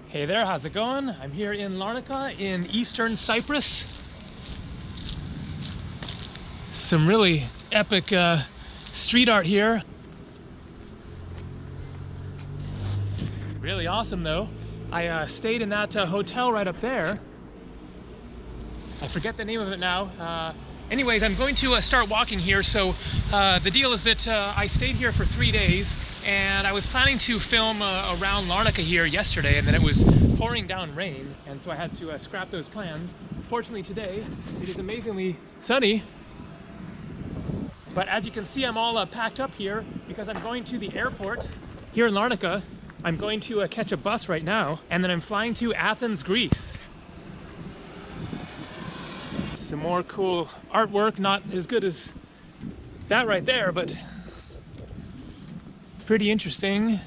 Hey there, how's it going? I'm here in Larnaca in eastern Cyprus. Some really epic street art here. Really awesome though. I stayed in that hotel right up there. I forget the name of it now. Anyways, I'm going to start walking here. So the deal is that I stayed here for 3 days and I was planning to film around Larnaca here yesterday, and then it was pouring down rain, and so I had to scrap those plans. Fortunately today it is amazingly sunny, but as you can see I'm all packed up here because I'm going to the airport here in Larnaca. I'm going to catch a bus right now, and then I'm flying to Athens, Greece. Some more cool artwork, not as good as that right there, but pretty interesting.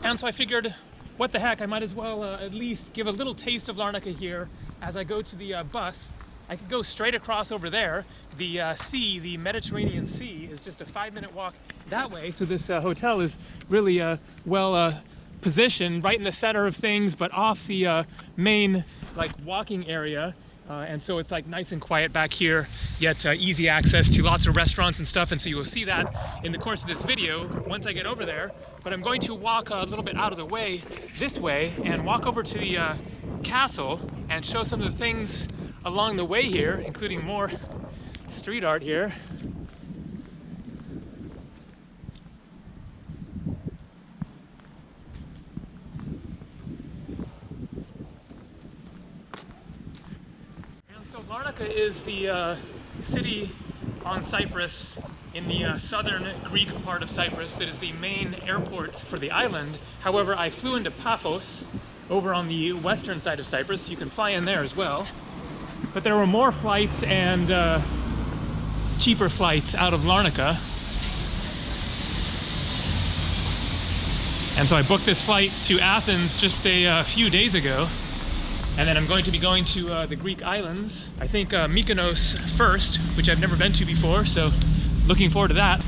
And so I figured, what the heck, I might as well at least give a little taste of Larnaca here as I go to the bus. I could go straight across over there. The sea, the Mediterranean Sea, is just a 5-minute walk that way. So this hotel is really well positioned right in the center of things, but off the main like walking area. And so it's like nice and quiet back here, yet easy access to lots of restaurants and stuff. And so you will see that in the course of this video once I get over there. But I'm going to walk a little bit out of the way this way and walk over to the castle and show some of the things along the way here, including more street art here. Larnaca is the city on Cyprus, in the southern Greek part of Cyprus, that is the main airport for the island. However, I flew into Paphos over on the western side of Cyprus. You can fly in there as well. But there were more flights and cheaper flights out of Larnaca. And so I booked this flight to Athens just a few days ago. And then I'm going to be going to the Greek islands. I think Mykonos first, which I've never been to before, so looking forward to that.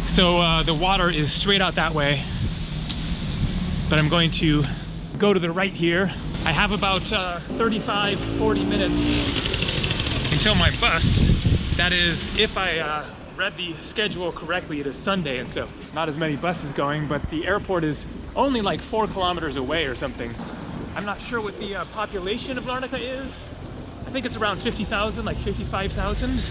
So the water is straight out that way, but I'm going to go to the right here. I have about 35-40 minutes until my bus. That is, if I read the schedule correctly, it is Sunday, and so not as many buses going, but the airport is only like 4 kilometers away or something. I'm not sure what the population of Larnaca is. I think it's around 50,000, like 55,000.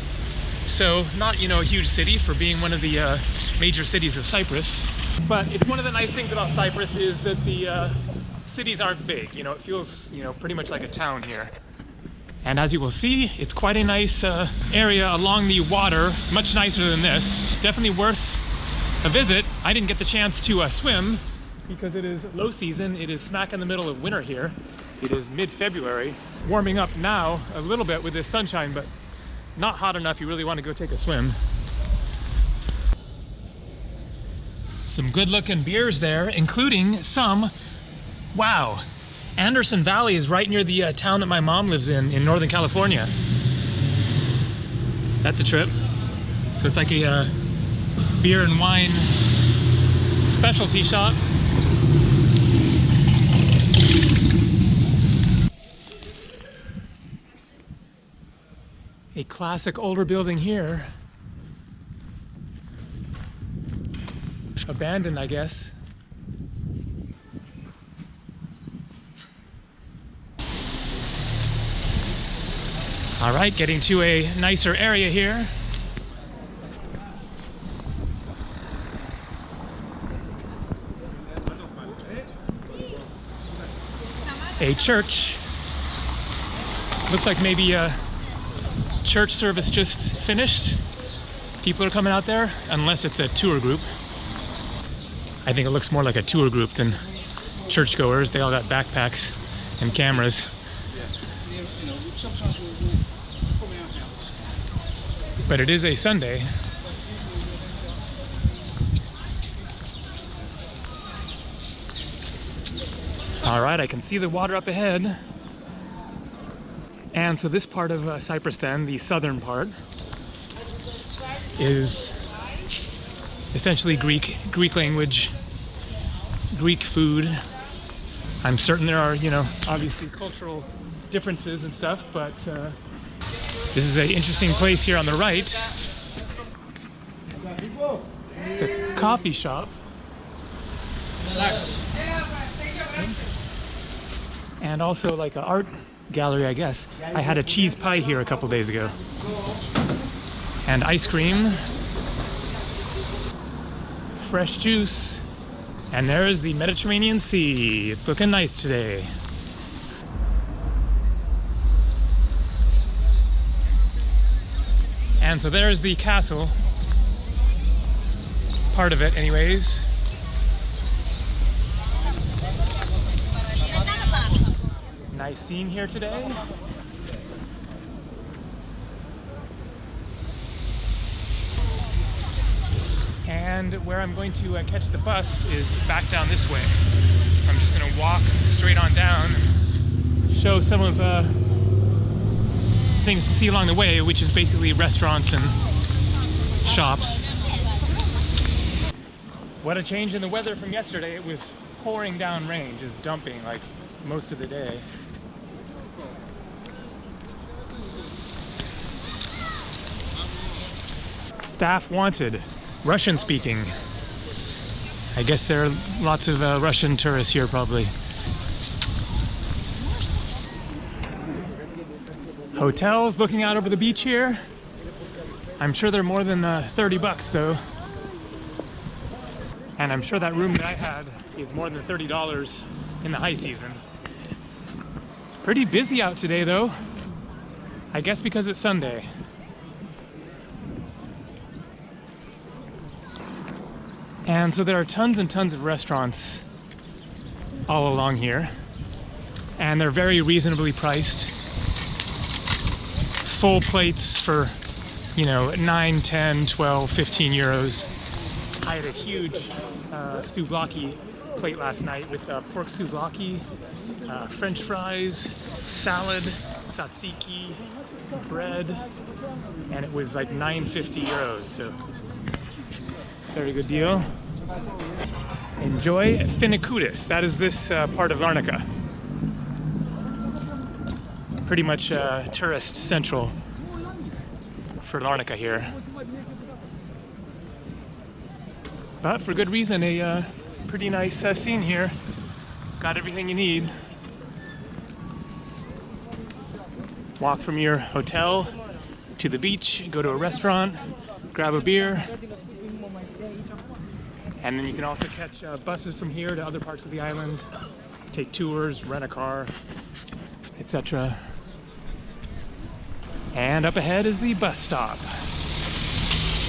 So not, you know, a huge city for being one of the major cities of Cyprus. But it's one of the nice things about Cyprus is that the cities aren't big. You know, it feels, you know, pretty much like a town here. And as you will see, it's quite a nice area along the water, much nicer than this. Definitely worth a visit. I didn't get the chance to swim, because it is low season. It is smack in the middle of winter here. It is mid-February. Warming up now a little bit with this sunshine, but not hot enough you really want to go take a swim. Some good looking beers there, including some, wow, Anderson Valley is right near the town that my mom lives in Northern California. That's a trip. So it's like a beer and wine specialty shop. A classic older building here. Abandoned, I guess. All right, getting to a nicer area here. A church. Looks like maybe a church service just finished. People are coming out there, unless it's a tour group. I think it looks more like a tour group than churchgoers. They all got backpacks and cameras. But it is a Sunday. All right, I can see the water up ahead. And so this part of Cyprus then, the southern part, is essentially Greek language, Greek food. I'm certain there are, you know, obviously cultural differences and stuff, but this is an interesting place here on the right. It's a coffee shop. And also like an art gallery, I guess. I had a cheese pie here a couple days ago. And ice cream. Fresh juice. And there's the Mediterranean Sea. It's looking nice today. And so there's the castle. Part of it anyways. Nice scene here today. And where I'm going to catch the bus is back down this way. So I'm just going to walk straight on down, show some of things to see along the way, which is basically restaurants and shops. What a change in the weather from yesterday. It was pouring down rain, just dumping like most of the day. Staff wanted, Russian speaking. I guess there are lots of Russian tourists here probably. Hotels looking out over the beach here. I'm sure they're more than 30 bucks though. And I'm sure that room that I had is more than $30 in the high season. Pretty busy out today though. I guess because it's Sunday. And so there are tons and tons of restaurants all along here. And they're very reasonably priced. Full plates for, you know, 9, 10, 12, 15 euros. I had a huge souvlaki plate last night with pork souvlaki, French fries, salad, tzatziki, bread, and it was like 9.50 euros, so very good deal. Enjoy Finikoutis. That is this part of Larnaca. Pretty much tourist central for Larnaca here. But for good reason, a pretty nice scene here. Got everything you need. Walk from your hotel to the beach, go to a restaurant, grab a beer, and then you can also catch buses from here to other parts of the island, take tours, rent a car, etc. And up ahead is the bus stop.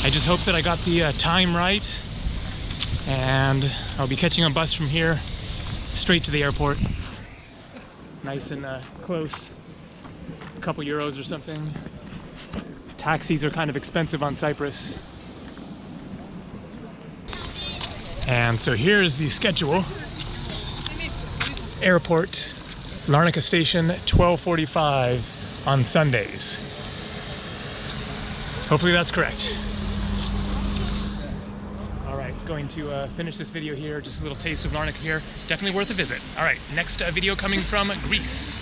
I just hope that I got the time right, and I'll be catching a bus from here straight to the airport. Nice and close, a couple euros or something. Taxis are kind of expensive on Cyprus. And so here's the schedule. Airport, Larnaca station, 12:45 on Sundays. Hopefully that's correct. All right, going to finish this video here. Just a little taste of Larnaca here. Definitely worth a visit. All right, next video coming from Greece.